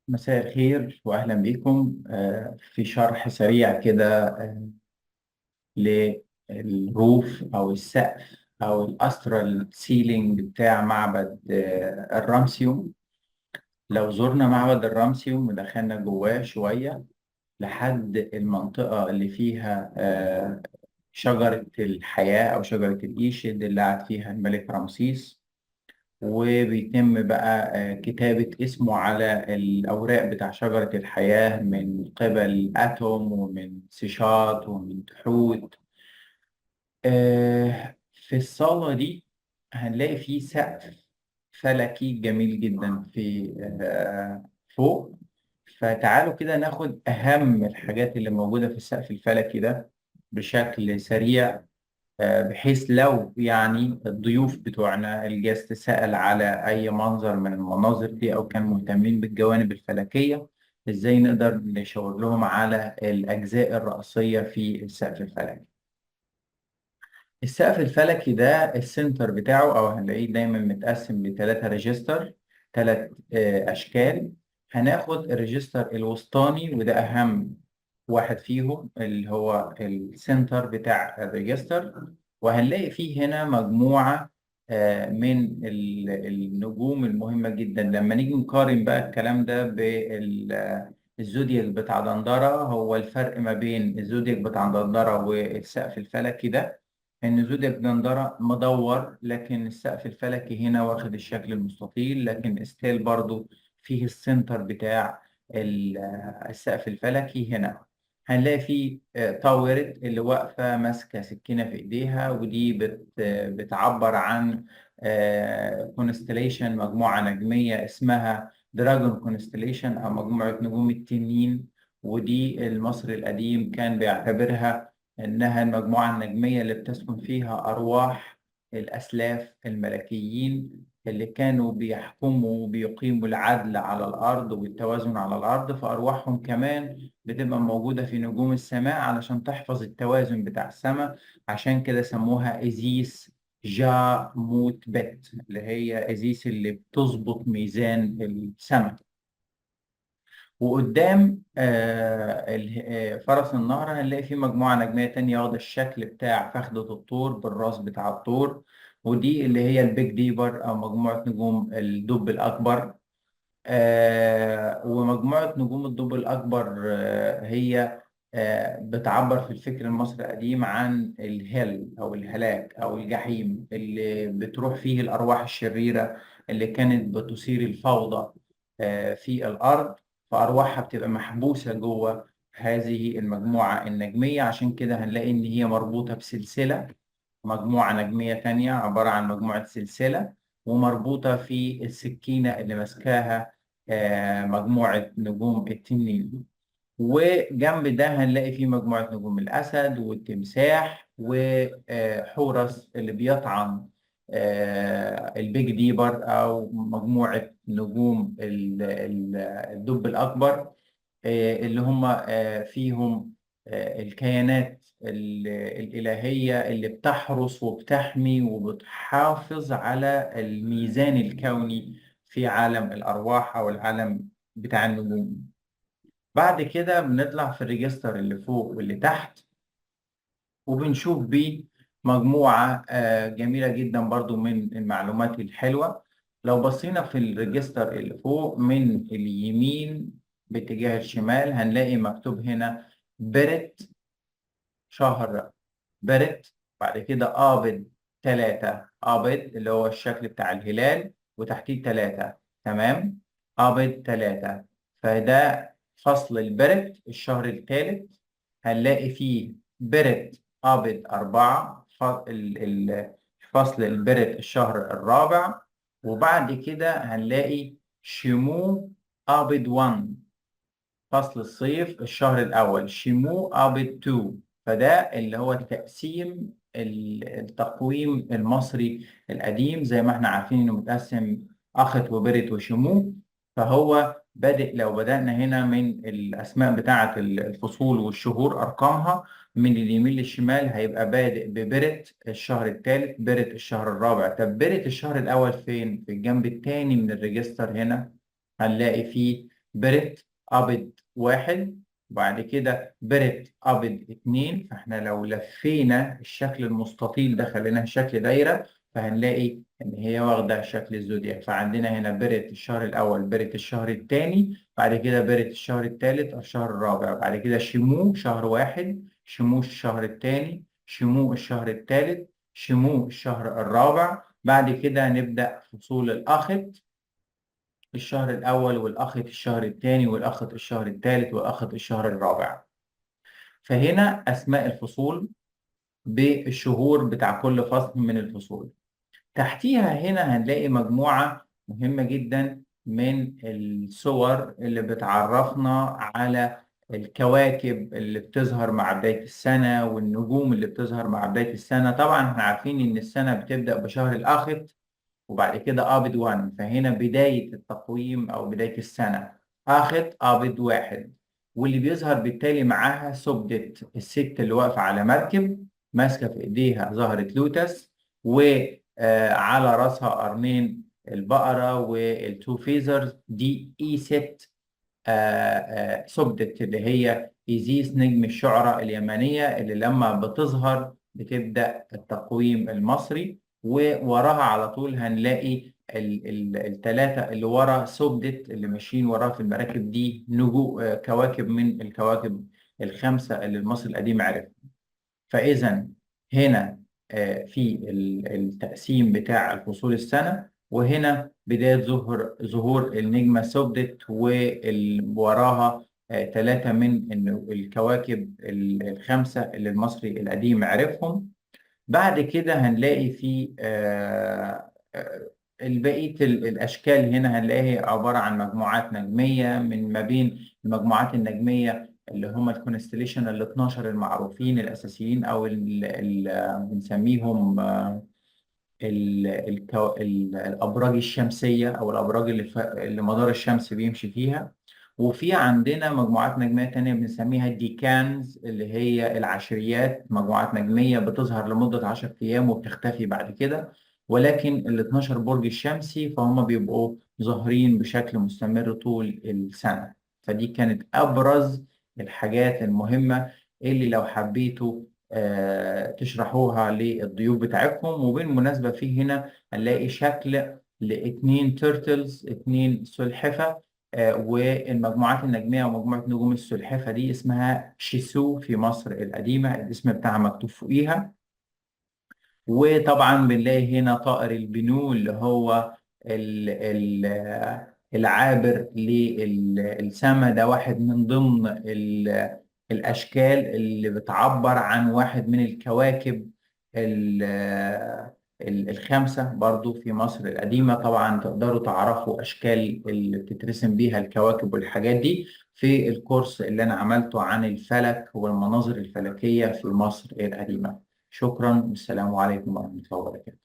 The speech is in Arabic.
مساء الخير وأهلا بكم في شرح سريع كده للروف أو السقف أو الأسترال سيلينج بتاع معبد الرمسيوم. لو زرنا معبد الرمسيوم ودخلنا جواه شوية لحد المنطقة اللي فيها شجرة الحياة أو شجرة الإيشيد اللي قعد فيها الملك رمسيس، وبيتم بقى كتابة اسمه على الأوراق بتاع شجرة الحياة من قبل أتوم ومن سيشات ومن تحوت. في الصالة دي هنلاقي فيه سقف فلكي جميل جدا في فوق. فتعالوا كده ناخد أهم الحاجات اللي موجودة في السقف الفلكي ده بشكل سريع، بحيث لو يعني الضيوف بتوعنا الجاست سأل على أي منظر من المناظر دي أو كان مهتمين بالجوانب الفلكية، إزاي نقدر نشاور لهم على الأجزاء الرئيسية في السقف الفلكي. السقف الفلكي ده السنتر بتاعه أو هنلاقيه دايما متقسم لثلاثة ريجستر، ثلاث أشكال. هناخد الريجستر الوسطاني وده أهم واحد فيهم اللي هو السنتر بتاع الريجستر، وهنلاقي فيه هنا مجموعة من النجوم المهمة جدا. لما نيجي نقارن بقى الكلام ده بالزودياك بتاع دندرة، هو الفرق ما بين الزودياك بتاع دندرة والسقف الفلكي ده إن زودياك دندرة مدور، لكن السقف الفلكي هنا واخد الشكل المستطيل، لكن ستيل برضو فيه السنتر بتاع السقف الفلكي. هنا هنلاقي فيه طاورت اللي واقفة ماسكة سكينة في إيديها، ودي بتعبر عن كونستليشن، مجموعة نجمية اسمها دراجون كونستليشن أو مجموعة نجوم التنين. ودي المصري القديم كان بيعتبرها إنها المجموعة النجمية اللي بتسكن فيها أرواح الأسلاف الملكيين اللي كانوا بيحكموا وبيقيموا العدل على الأرض والتوازن على الأرض. فأرواحهم كمان بتبقى موجودة في نجوم السماء علشان تحفظ التوازن بتاع السماء. عشان كده سموها إزيس جا موت بت، اللي هي إزيس اللي بتظبط ميزان السماء. وقدام فرس النهر هنلاقي فيه مجموعة نجمية تانية واخدة الشكل بتاع فخدة الطور بالراس بتاع الطور، ودي اللي هي البيج ديبر أو مجموعة نجوم الدب الأكبر. ومجموعة نجوم الدب الأكبر هي بتعبر في الفكر المصري القديم عن الهل أو الهلاك أو الجحيم اللي بتروح فيه الأرواح الشريرة اللي كانت بتثير الفوضى في الأرض. فأرواحها بتبقى محبوسة جوه هذه المجموعة النجمية. عشان كده هنلاقي إن هي مربوطة بسلسلة، مجموعة نجمية تانية عبارة عن مجموعة سلسلة، ومربوطة في السكينة اللي ماسكاها مجموعة نجوم التنين. وجنب ده هنلاقي فيه مجموعة نجوم الأسد والتمساح وحورس اللي بيطعن البيج ديبر أو مجموعة نجوم الدب الأكبر، اللي هم فيهم الكيانات الإلهية اللي بتحرس وبتحمي وبتحافظ على الميزان الكوني في عالم الأرواح أو العالم بتاع النجوم. بعد كده بنطلع في الريجستر اللي فوق واللي تحت، وبنشوف بيه مجموعة جميلة جدا برضو من المعلومات الحلوة. لو بصينا في الريجستر اللي فوق من اليمين باتجاه الشمال هنلاقي مكتوب هنا برت، شهر برت. بعد كده آبد تلاتة، آبد اللي هو الشكل بتاع الهلال وتحتيه تلاتة، تمام. آبد تلاتة، فده فصل البرت الشهر الثالث. هنلاقي فيه برت آبد أربعة، فصل البرت الشهر الرابع. وبعد كده هنلاقي شمو آبد 1، فصل الصيف الشهر الأول، شيمو أبد 2. فده اللي هو التقسيم التقويم المصري القديم، زي ما احنا عارفين انه متقسم أخت وبرت وشمو. فهو بادئ، لو بدأنا هنا من الأسماء بتاعة الفصول والشهور أرقامها من اليمين للشمال، هيبقى بادئ ببرت الشهر الثالث، برت الشهر الرابع. طب برت الشهر الأول فين؟ في الجنب الثاني من الريجستر هنا هنلاقي فيه برت أبد واحد، وبعد كده برت أبد اتنين. فاحنا لو لفينا الشكل المستطيل ده خليناه شكل دايرة، فهنلاقي إن هي واخدة شكل الزودياك. فعندنا هنا برت الشهر الأول، برت الشهر الثاني، بعد كده برت الشهر الثالث أو الشهر الرابع، بعد كده شمو شهر واحد، شمو الشهر الثاني، شمو الشهر الثالث، شمو الشهر الرابع. بعد كده نبدأ فصول الأخت، الشهر الأول، والأخت الشهر الثاني، والأخت الشهر الثالث، والأخت الشهر الرابع. فهنا أسماء الفصول بالشهور بتاع كل فصل من الفصول. تحتيها هنا هنلاقي مجموعة مهمة جدا من الصور اللي بتعرفنا على الكواكب اللي بتظهر مع بداية السنة، والنجوم اللي بتظهر مع بداية السنة. طبعا احنا عارفين إن السنة بتبدأ بشهر الآخر، وبعد كده آبد 1. فهنا بداية التقويم أو بداية السنة آخد آبد واحد، واللي بيظهر بالتالي معاها سبدة الست اللي واقفة على مركب ماسكة في إيديها زهرة لوتس، وعلى راسها قرنين البقرة والتو فيزرز. دي إي ست سبدة اللي هي إيزيس نجم الشعراء اليمنية، اللي لما بتظهر بتبدأ التقويم المصري. ووراها على طول هنلاقي الثلاثة اللي ورا سبدة اللي ماشيين وراها في المراكب دي نجوم، كواكب من الكواكب الخمسة اللي المصري القديم عرفها. فإذا هنا في التقسيم بتاع الفصول السنة، وهنا بداية ظهور النجمة سودت، ووراها ثلاثة من الكواكب الخمسة اللي المصري القديم عرفهم. بعد كده هنلاقي في بقية الأشكال. هنا هنلاقي عبارة عن مجموعات نجمية، من ما بين المجموعات النجمية اللي هم الكونستليشن ال 12 المعروفين الأساسيين، أو بنسميهم الأبراج الشمسية، أو الأبراج اللي مدار الشمس بيمشي فيها. وفي عندنا مجموعات نجمية تانية بنسميها الديكانز، اللي هي العشريات، مجموعات نجمية بتظهر لمدة 10 أيام وبتختفي بعد كده. ولكن ال 12 برج الشمسي فهم بيبقوا ظاهرين بشكل مستمر طول السنة. فدي كانت أبرز الحاجات المهمة اللي لو حبيتوا تشرحوها للضيوف بتاعتكم. وبالمناسبة في هنا هنلاقي شكل لاتنين تيرتلز، اتنين سلحفة. والمجموعات النجمية ومجموعة نجوم السلحفة دي اسمها شيسو في مصر القديمة، الاسم بتاعها مكتوب فوقيها. وطبعا بنلاقي هنا طائر البنو، اللي هو العابر للسماء. ده واحد من ضمن الأشكال اللي بتعبر عن واحد من الكواكب ال- الخمسة برضو في مصر القديمة. طبعا تقدروا تعرفوا أشكال اللي بتترسم بيها الكواكب والحاجات دي في الكورس اللي أنا عملته عن الفلك والمناظر الفلكية في مصر القديمة. شكرا، والسلام عليكم ورحمة الله وبركاته.